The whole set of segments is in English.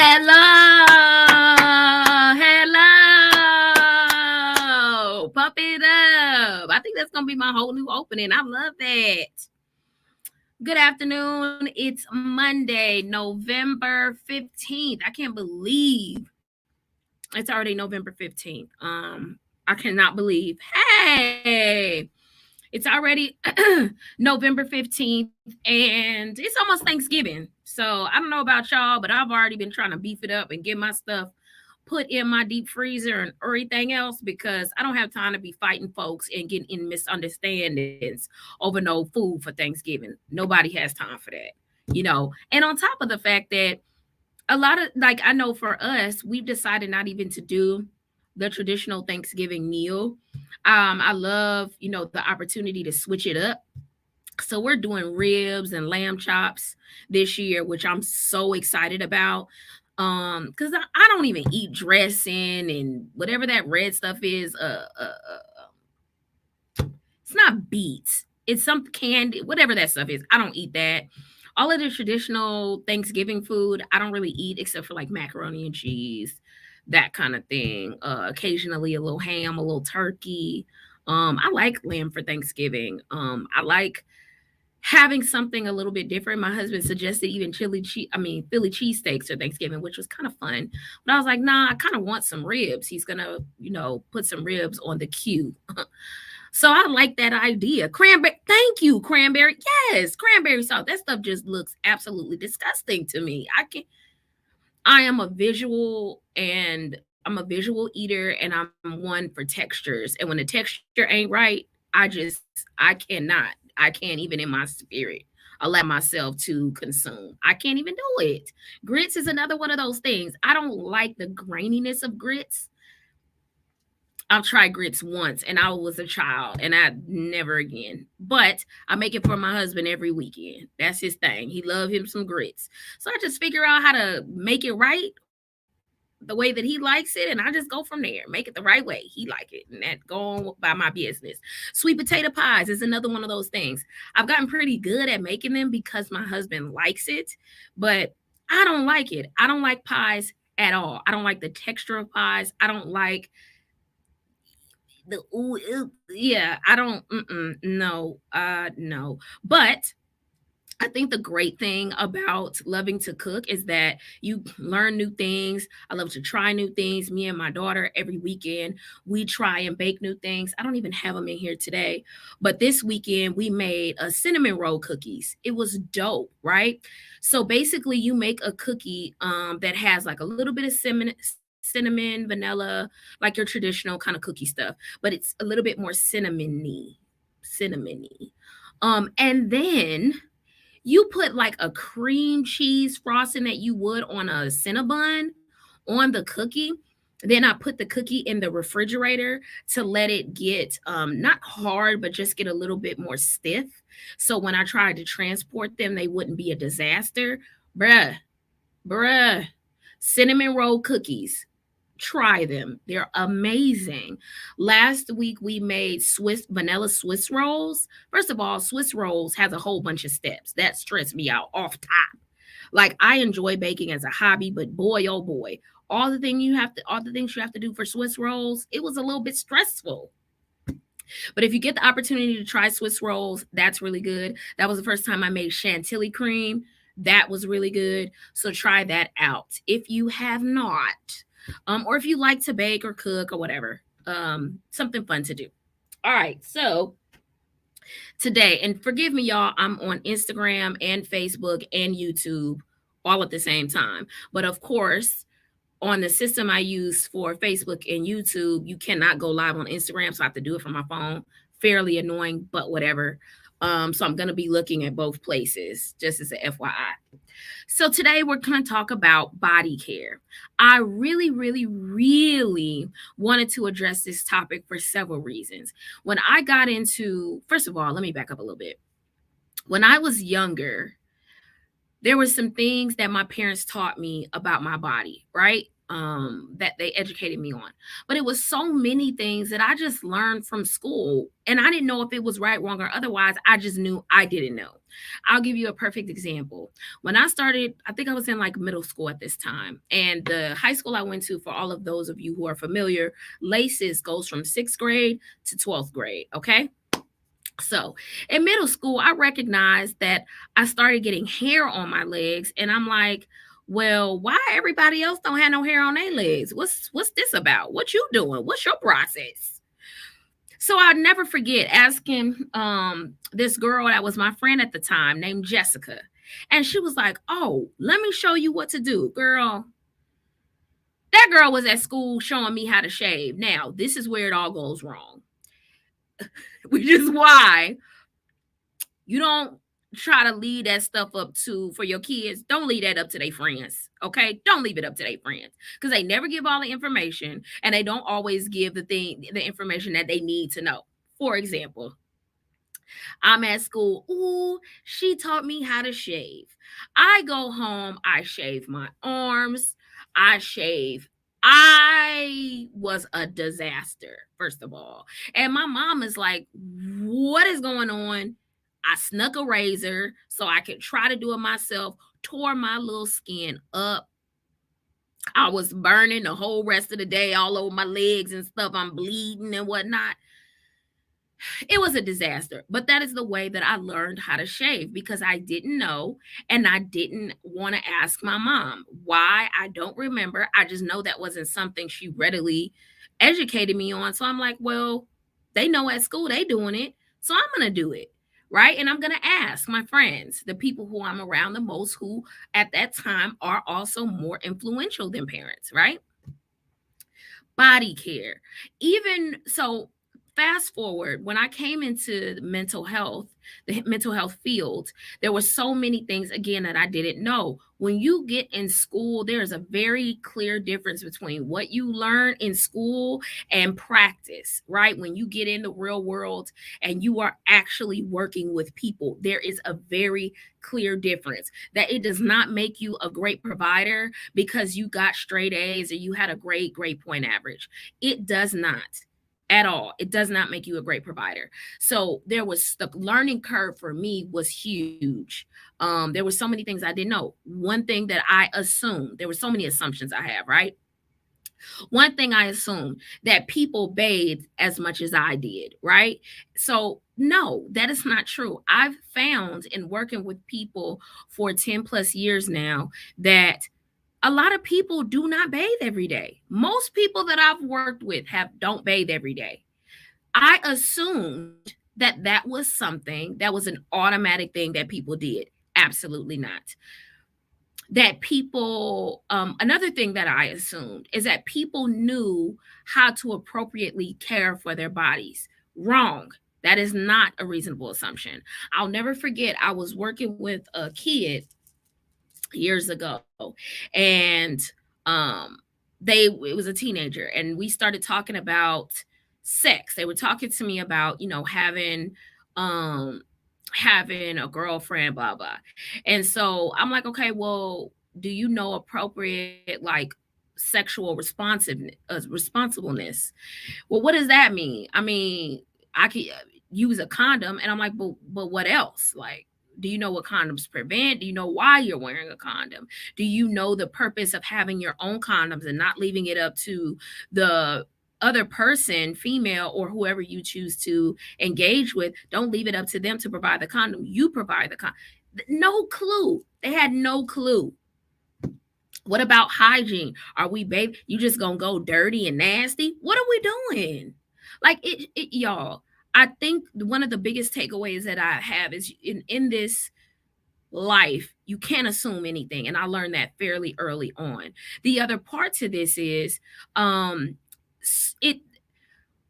Hello. Pump it up. I think that's going to be my whole new opening. I love that. Good afternoon. It's Monday, November 15th. I can't believe it's already November 15th. I cannot believe. Hey, it's already November 15th and it's almost Thanksgiving. So I don't know about y'all, but I've already been trying to beef it up and get my stuff put in my deep freezer and everything else because I don't have time to be fighting folks and getting in misunderstandings over no food for Thanksgiving. Nobody has time for that. And on top of the fact that a lot of, like, I know for us, we've decided not even to do the traditional Thanksgiving meal. I love, the opportunity to switch it up. So we're doing ribs and lamb chops this year, which I'm so excited about. Because I don't even eat dressing and whatever that red stuff is. It's not beets. It's some candy, whatever that stuff is. I don't eat that. All of the traditional Thanksgiving food, I don't really eat except for like macaroni and cheese, that kind of thing. Occasionally a little ham, a little turkey. I like lamb for Thanksgiving. I like having something a little bit different. My husband suggested even Philly cheesesteaks for Thanksgiving, which was kind of fun. But I was like, nah, I kind of want some ribs. He's gonna, put some ribs on the queue. So I like that idea. Cranberry, thank you, cranberry. Yes, cranberry sauce. That stuff just looks absolutely disgusting to me. I'm a visual eater and I'm one for textures. And when the texture ain't right, I can't even in my spirit allow myself to consume. I can't even do it. Grits is another one of those things. I don't like the graininess of grits. I've tried grits once and I was a child and I never again. But I make it for my husband every weekend. That's his thing. He loves him some grits. So I just figure out how to make it right the way that he likes it, and I just go from there. Make it the right way. He like it, and that go on by my business. Sweet potato pies is another one of those things. I've gotten pretty good at making them because my husband likes it, but I don't like it. I don't like pies at all. I don't like the texture of pies. I don't like the yeah. I don't. No. But I think the great thing about loving to cook is that you learn new things. I love to try new things. Me and my daughter, every weekend, we try and bake new things. I don't even have them in here today. But this weekend, we made a cinnamon roll cookies. It was dope, right? So basically, you make a cookie that has like a little bit of cinnamon, vanilla, like your traditional kind of cookie stuff, but it's a little bit more cinnamony. And then you put like a cream cheese frosting that you would on a Cinnabon on the cookie. Then I put the cookie in the refrigerator to let it get not hard, but just get a little bit more stiff. So when I tried to transport them, they wouldn't be a disaster. Bruh, cinnamon roll cookies. Try them. They're amazing. Last week we made vanilla Swiss rolls. First of all, Swiss rolls has a whole bunch of steps. That stressed me out off top. Like, I enjoy baking as a hobby, but boy, oh boy, all the things you have to do for Swiss rolls, it was a little bit stressful. But if you get the opportunity to try Swiss rolls, that's really good. That was the first time I made chantilly cream. That was really good. So try that out if you have not. Or if you like to bake or cook or whatever, something fun to do. All right, so today, and forgive me, y'all, I'm on Instagram and Facebook and YouTube all at the same time. But of course, on the system I use for Facebook and YouTube, you cannot go live on Instagram, so I have to do it from my phone. Fairly annoying, but whatever. So I'm going to be looking at both places, just as a FYI. So today we're going to talk about body care. I really, really, really wanted to address this topic for several reasons. When I got into, first of all, let me back up a little bit. When I was younger, there were some things that my parents taught me about my body, right? that they educated me on. But it was so many things that I just learned from school, and I didn't know if it was right, wrong, or otherwise. I just knew I didn't know. I'll give you a perfect example. When I started, I think I was in like middle school at this time, and the high school I went to, for all of those of you who are familiar, LACES goes from 6th grade to 12th grade. Okay. So in middle school, I recognized that I started getting hair on my legs, and I'm like, well, why everybody else don't have no hair on their legs? What's this about? What you doing? What's your process? So I'll never forget asking this girl that was my friend at the time named Jessica. And she was like, "Oh, let me show you what to do." Girl, that girl was at school showing me how to shave. Now, this is where it all goes wrong, which is why you don't try to leave that stuff up to for your kids. Don't leave that up to their friends. Okay. Don't leave it up to their friends, because they never give all the information, and they don't always give the information that they need to know. For example, I'm at school. Ooh, she taught me how to shave. I go home, I shave my arms, I shave. I was a disaster, first of all. And my mom is like, "What is going on?" I snuck a razor so I could try to do it myself, tore my little skin up. I was burning the whole rest of the day all over my legs and stuff. I'm bleeding and whatnot. It was a disaster, but that is the way that I learned how to shave, because I didn't know, and I didn't want to ask my mom. Why? I don't remember. I just know that wasn't something she readily educated me on. So I'm like, well, they know at school they doing it, so I'm going to do it. Right. And I'm going to ask my friends, the people who I'm around the most, who at that time are also more influential than parents. Right. Body care. Even so, fast forward, when I came into the mental health field, there were so many things again that I didn't know. When you get in school, there's a very clear difference between what you learn in school and practice, right? When you get in the real world and you are actually working with people, there is a very clear difference. That it does not make you a great provider because you got straight A's or you had a great grade point average. It does not at all. It does not make you a great provider. So there was the learning curve for me was huge. There were so many things I didn't know. One thing that I assumed, there were so many assumptions I have, right? One thing I assumed, that people bathed as much as I did, right? So no, that is not true. I've found in working with people for 10 plus years now that a lot of people do not bathe every day. Most people that I've worked with have don't bathe every day. I assumed that that was something that was an automatic thing that people did. Absolutely not. That people, another thing that I assumed is that people knew how to appropriately care for their bodies. Wrong. That is not a reasonable assumption. I'll never forget, I was working with a kid years ago, and um it was a teenager, and we started talking about sex. They were talking to me about, um having a girlfriend, blah blah. And so I'm like, okay, well, do you know appropriate, like, sexual responsiveness, responsibleness? Well, what does that mean? I mean, I could use a condom, and I'm like, but what else? Like, do you know what condoms prevent? Do you know why you're wearing a condom? Do you know the purpose of having your own condoms and not leaving it up to the other person, female or whoever you choose to engage with? Don't leave it up to them to provide the condom. You provide the condom. No clue. They had no clue. What about hygiene? Are we, babe? You just gonna go dirty and nasty? What are we doing? Like y'all. I think one of the biggest takeaways that I have is in this life, you can't assume anything, and I learned that fairly early on. The other part to this is, it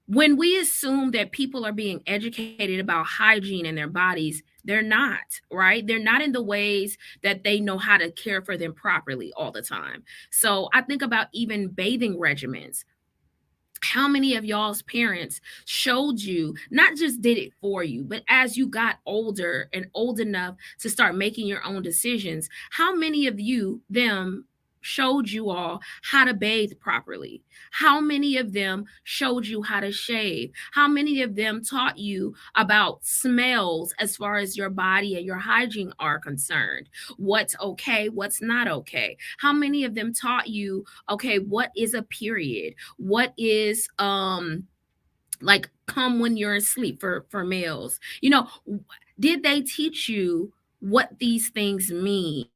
when we assume that people are being educated about hygiene in their bodies, they're not, right? They're not in the ways that they know how to care for them properly all the time. So I think about even bathing regimens. How many of y'all's parents showed you, not just did it for you, but as you got older and old enough to start making your own decisions, how many of you them showed you all how to bathe properly? How many of them showed you how to shave? How many of them taught you about smells as far as your body and your hygiene are concerned? What's okay, what's not okay? How many of them taught you, okay, what is a period? What is like come when you're asleep for males? Did they teach you what these things mean,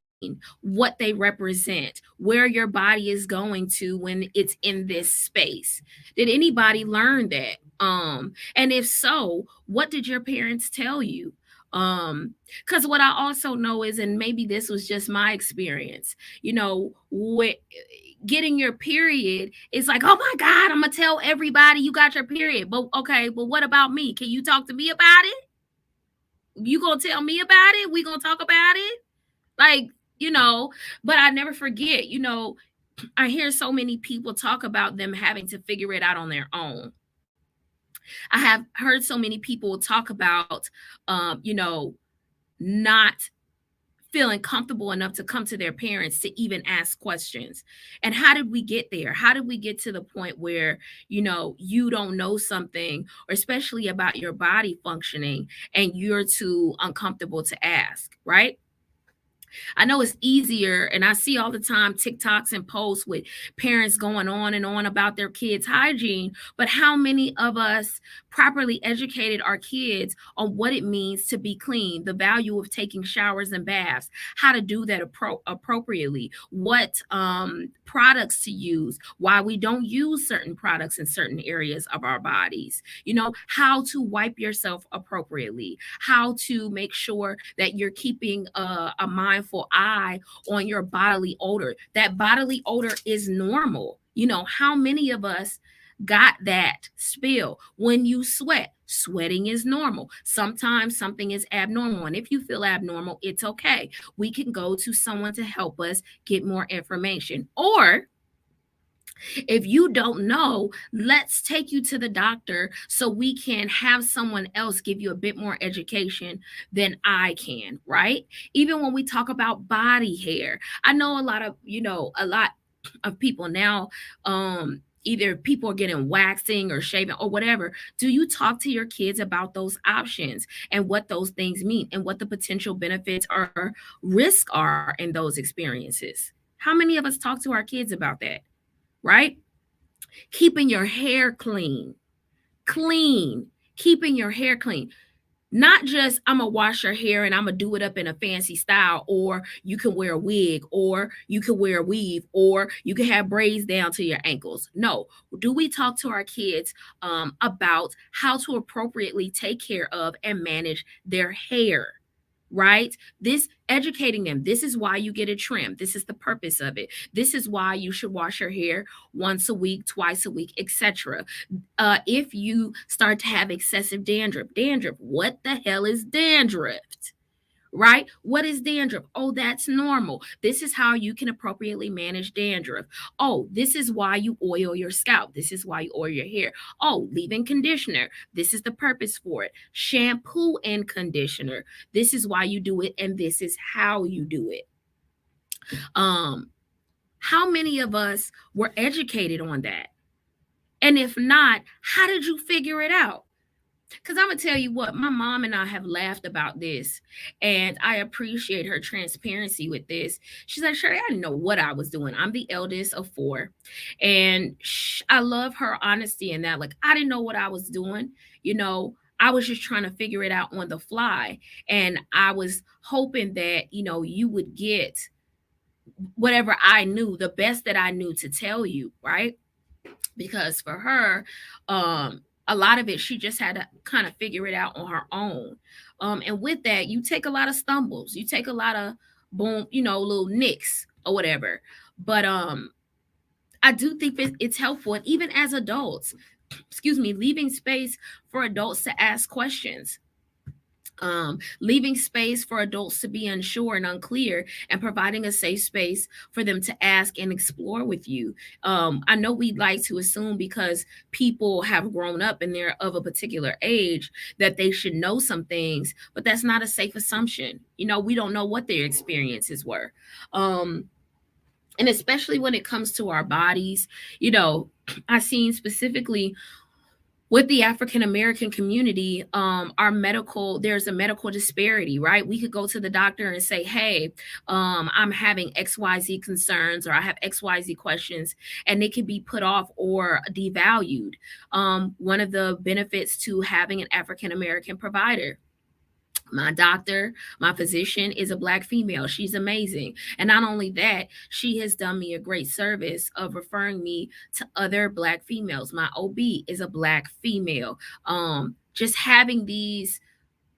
what they represent, where your body is going to when it's in this space? Did anybody learn that? And if so, what did your parents tell you? Because what I also know is, and maybe this was just my experience, with getting your period, it's like, oh my God, I'm gonna tell everybody you got your period. But okay, but what about me? Can you talk to me about it? You gonna tell me about it? We gonna talk about it? Like, but I never forget, I hear so many people talk about them having to figure it out on their own. I have heard so many people talk about, not feeling comfortable enough to come to their parents to even ask questions. And how did we get there? How did we get to the point where, you don't know something, or especially about your body functioning, and you're too uncomfortable to ask, right? I know it's easier, and I see all the time TikToks and posts with parents going on and on about their kids' hygiene, but how many of us properly educated our kids on what it means to be clean, the value of taking showers and baths, how to do that appropriately, what products to use, why we don't use certain products in certain areas of our bodies, how to wipe yourself appropriately, how to make sure that you're keeping a mindful eye on your bodily odor. That bodily odor is normal. How many of us got that spill? When you sweat, sweating is normal. Sometimes something is abnormal. And if you feel abnormal, it's okay. We can go to someone to help us get more information. Or if you don't know, let's take you to the doctor so we can have someone else give you a bit more education than I can, right? Even when we talk about body hair, I know a lot of people now, either people are getting waxing or shaving or whatever. Do you talk to your kids about those options and what those things mean and what the potential benefits or risk are in those experiences? How many of us talk to our kids about that, right? Keeping your hair clean, keeping your hair clean. Not just, I'm gonna wash your hair and I'm gonna do it up in a fancy style, or you can wear a wig, or you can wear a weave, or you can have braids down to your ankles. No. Do we talk to our kids about how to appropriately take care of and manage their hair? Right? This educating them. This is why you get a trim. This is the purpose of it. This is why you should wash your hair once a week, twice a week, etc. If you start to have excessive dandruff, what the hell is dandruff? Right? What is dandruff? Oh, that's normal. This is how you can appropriately manage dandruff. Oh, this is why you oil your scalp. This is why you oil your hair. Oh, leave-in conditioner. This is the purpose for it. Shampoo and conditioner. This is why you do it, and this is how you do it. How many of us were educated on that? And if not, how did you figure it out? Because I'm going to tell you what, my mom and I have laughed about this, and I appreciate her transparency with this. She's like, Sherry, I didn't know what I was doing. I'm the eldest of four, and I love her honesty in that. Like, I didn't know what I was doing. I was just trying to figure it out on the fly, and I was hoping that, you would get whatever I knew, the best that I knew to tell you, right? Because for her, a lot of it, she just had to kind of figure it out on her own. And with that, you take a lot of stumbles, you take a lot of boom, little nicks or whatever. But I do think it's helpful, and even as adults, excuse me, leaving space for adults to ask questions. Leaving space for adults to be unsure and unclear, and providing a safe space for them to ask and explore with you. I know we'd like to assume because people have grown up and they're of a particular age that they should know some things, but that's not a safe assumption. We don't know what their experiences were. And especially when it comes to our bodies, you know, I seen specifically with the African American community, our medical, there's a medical disparity, right? We could go to the doctor and say, hey, I'm having XYZ concerns, or I have XYZ questions, and they can be put off or devalued. One of the benefits to having an African American provider, my doctor, my physician is a Black female. She's amazing. And not only that, she has done me a great service of referring me to other Black females. My OB is a Black female. Just having these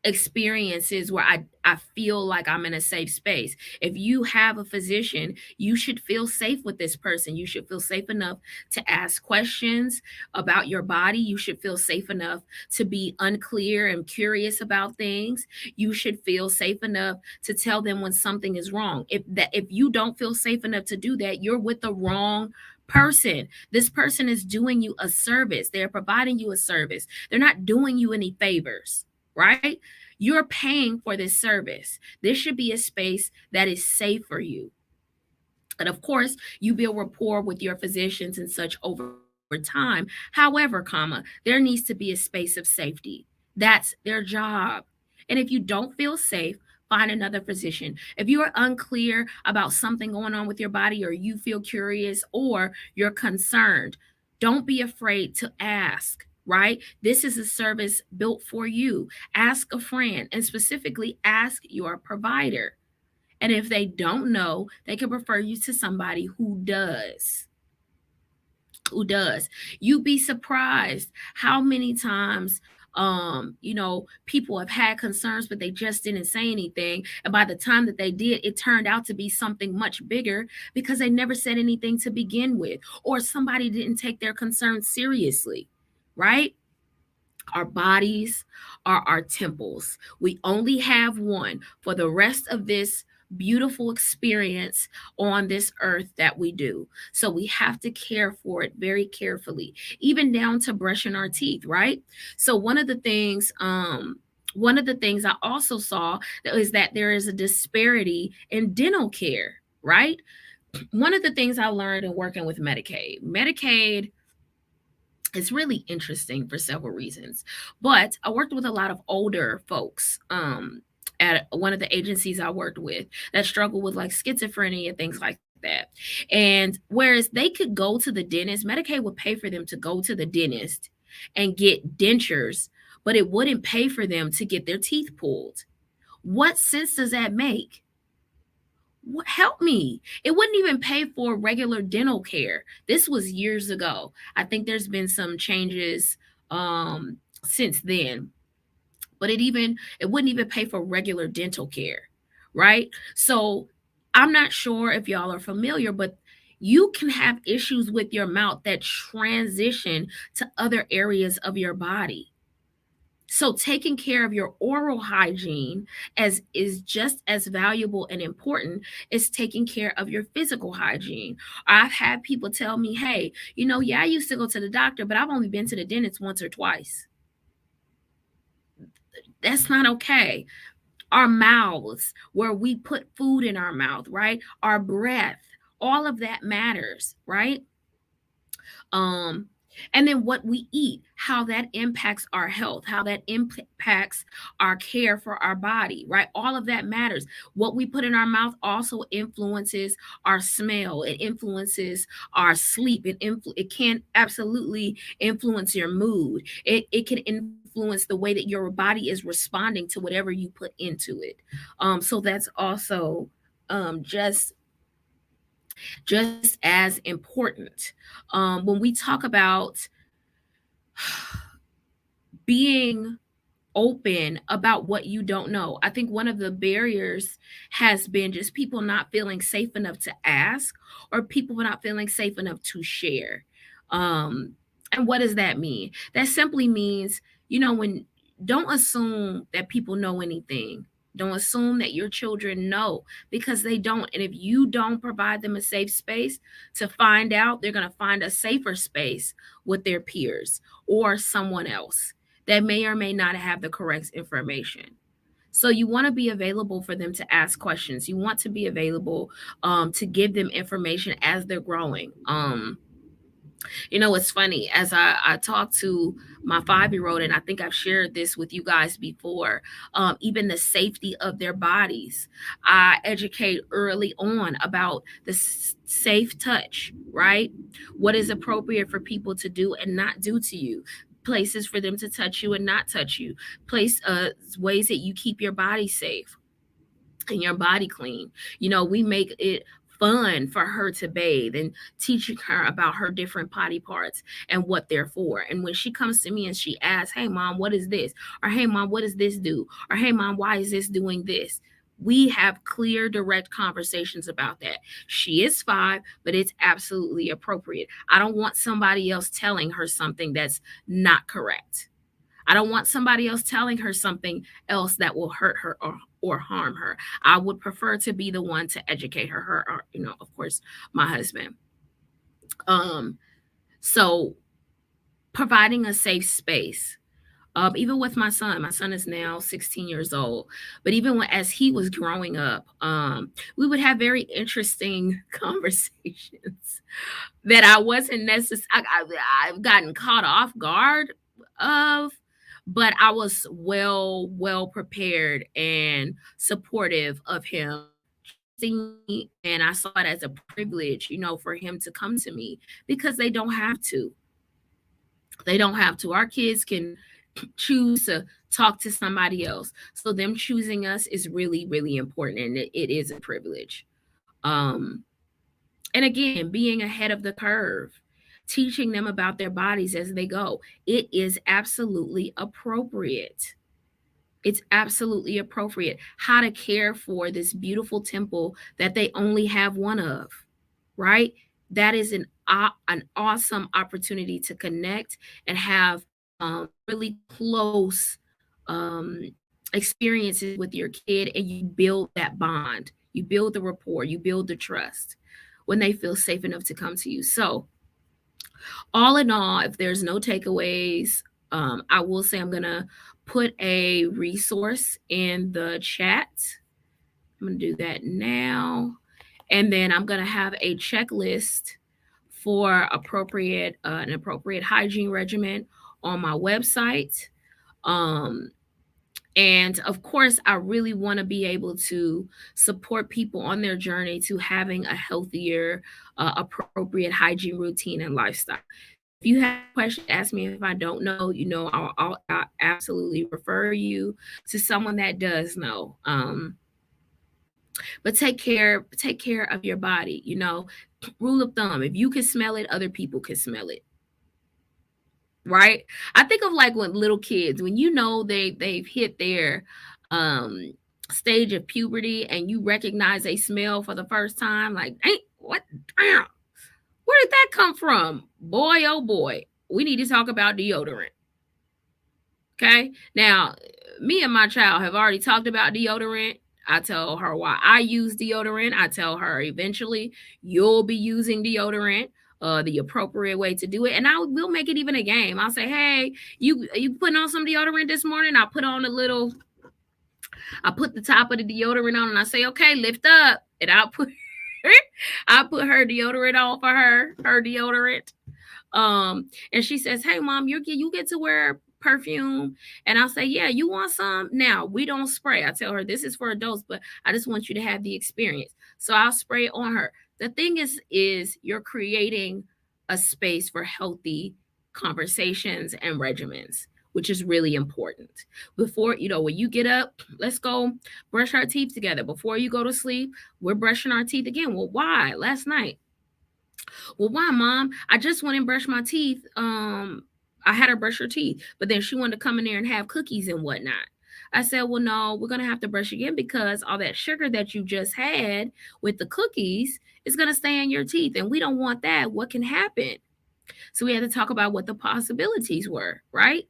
experiences where I feel like I'm in a safe space. If you have a physician, you should feel safe with this person. You should feel safe enough to ask questions about your body. You should feel safe enough to be unclear and curious about things. You should feel safe enough to tell them when something is wrong. If you don't feel safe enough to do that, you're with the wrong person. This person is doing you a service. They're providing you a service. They're not doing you any favors, right? You're paying for this service. This should be a space that is safe for you. And of course, you build rapport with your physicians and such over time. However, there needs to be a space of safety. That's their job. And if you don't feel safe, find another physician. If you are unclear about something going on with your body, or you feel curious, or you're concerned, don't be afraid to ask, right? This is a service built for you. Ask a friend, and specifically ask your provider. And if they don't know, they can refer you to somebody who does. Who does. You'd be surprised how many times people have had concerns, but they just didn't say anything. And by the time that they did, it turned out to be something much bigger because they never said anything to begin with, or somebody didn't take their concerns seriously, right? Our bodies are our temples. We only have one for the rest of this beautiful experience on this earth that we do. So we have to care for it very carefully, even down to brushing our teeth, right? So one of the things I also saw is that there is a disparity in dental care, right? One of the things I learned in working with Medicaid, it's really interesting for several reasons. But I worked with a lot of older folks at one of the agencies I worked with that struggle with like schizophrenia, things like that. And whereas they could go to the dentist, Medicaid would pay for them to go to the dentist and get dentures, but it wouldn't pay for them to get their teeth pulled. What sense does that make? Help me. It wouldn't even pay for regular dental care. This was years ago. I think there's been some changes since then, but it wouldn't even pay for regular dental care, right? So I'm not sure if y'all are familiar, but you can have issues with your mouth that transition to other areas of your body. So taking care of your oral hygiene as is just as valuable and important as taking care of your physical hygiene. I've had people tell me, hey, yeah, I used to go to the doctor, but I've only been to the dentist once or twice. That's not okay. Our mouths, where we put food in our mouth, right? Our breath, all of that matters, right? Um, and then what we eat, how that impacts our health, how that impacts our care for our body, right? All of that matters. What we put in our mouth also influences our smell. It influences our sleep. It can absolutely influence your mood. It can influence the way that your body is responding to whatever you put into it. So that's also just as important. When we talk about being open about what you don't know, I think one of the barriers has been just people not feeling safe enough to ask, or people not feeling safe enough to share. And what does that mean? That simply means, when don't assume that people know anything. Don't assume that your children know, because they don't. And if you don't provide them a safe space to find out, they're going to find a safer space with their peers or someone else that may or may not have the correct information. So you want to be available for them to ask questions. You want to be available to give them information as they're growing. It's funny as I talk to my 5-year old, and I think I've shared this with you guys before. Even the safety of their bodies, I educate early on about the safe touch, right? What is appropriate for people to do and not do to you, places for them to touch you and not touch you, ways that you keep your body safe and your body clean. We make it fun for her to bathe and teaching her about her different body parts and what they're for. And when she comes to me and she asks, "Hey mom, what is this?" Or "Hey mom, what does this do?" Or "Hey mom, why is this doing this?" We have clear, direct conversations about that. She is 5, but it's absolutely appropriate. I don't want somebody else telling her something that's not correct. I don't want somebody else telling her something else that will hurt her or harm her. I would prefer to be the one to educate her, or, of course, my husband. Um, so providing a safe space. Even with my son is now 16 years old, but even as he was growing up, we would have very interesting conversations that I wasn't necessarily, I've gotten caught off guard of, but I was well prepared and supportive of him. And I saw it as a privilege, for him to come to me because they don't have to. They don't have to. Our kids can choose to talk to somebody else. So them choosing us is really, really important, and it is a privilege. Um, and again, being ahead of the curve, teaching them about their bodies as they go. It is absolutely appropriate. It's absolutely appropriate how to care for this beautiful temple that they only have one of, right? That is an awesome opportunity to connect and have really close um, experiences with your kid, and you build that bond, you build the rapport, you build the trust when they feel safe enough to come to you. So, all in all, if there's no takeaways, I will say I'm going to put a resource in the chat. I'm going to do that now. And then I'm going to have a checklist for an appropriate hygiene regimen on my website. Um, and of course, I really want to be able to support people on their journey to having a healthier, appropriate hygiene routine and lifestyle. If you have questions, ask me. If I don't know, I'll absolutely refer you to someone that does know. But take care of your body. Rule of thumb: if you can smell it, other people can smell it. Right? I think of like when little kids, when they've hit their um stage of puberty, and you recognize a smell for the first time, like, hey, what damn, where did that come from? Boy, oh boy, we need to talk about deodorant. Okay. Now, me and my child have already talked about deodorant. I tell her why I use deodorant. I tell her eventually you'll be using deodorant, the appropriate way to do it. And I will make it even a game. I'll say, hey, you putting on some deodorant this morning? I put the top of the deodorant on, and I say, okay, lift up. And I'll put her deodorant on for her deodorant. And she says, hey mom, you get to wear perfume. And I'll say, yeah, you want some? Now, we don't spray. I tell her this is for adults, but I just want you to have the experience. So I'll spray it on her. The thing is you're creating a space for healthy conversations and regimens, which is really important. Before, when you get up, let's go brush our teeth together. Before you go to sleep, we're brushing our teeth again. Well, why? Last night. Well, why, mom? I just went and brushed my teeth. I had her brush her teeth, but then she wanted to come in there and have cookies and whatnot. I said, well, no, we're going to have to brush again because all that sugar that you just had with the cookies is going to stay in your teeth. And we don't want that. What can happen? So we had to talk about what the possibilities were, right?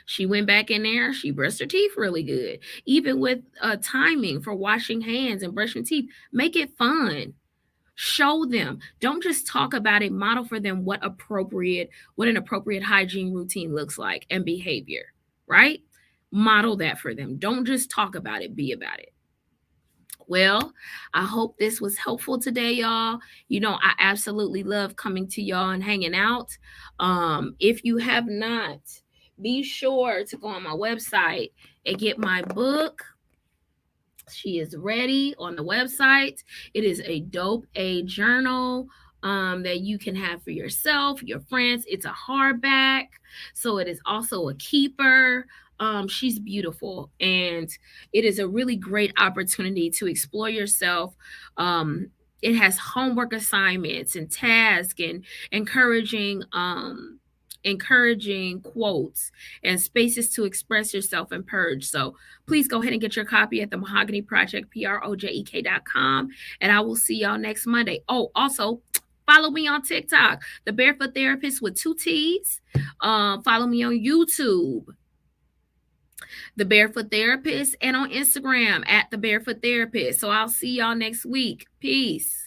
She went back in there. She brushed her teeth really good. Even with timing for washing hands and brushing teeth, make it fun. Show them. Don't just talk about it. Model for them what an appropriate hygiene routine looks like and behavior, right? Model that for them. Don't just talk about it, be about it. Well, I hope this was helpful today, y'all. You know, I absolutely love coming to y'all and hanging out. If you have not, be sure to go on my website and get my book. She is ready on the website. It is a dope A journal that you can have for yourself, your friends. It's a hardback, so it is also a keeper. She's beautiful, and it is a really great opportunity to explore yourself. It has homework assignments and tasks and encouraging quotes and spaces to express yourself and purge. So please go ahead and get your copy at the Mahogany Project, projek.com. And I will see y'all next Monday. Oh, also, follow me on TikTok, The Barefoot Therapist with 2 T's. Follow me on YouTube, The Barefoot Therapist, and on Instagram at The Barefoot Therapist. So I'll see y'all next week. Peace.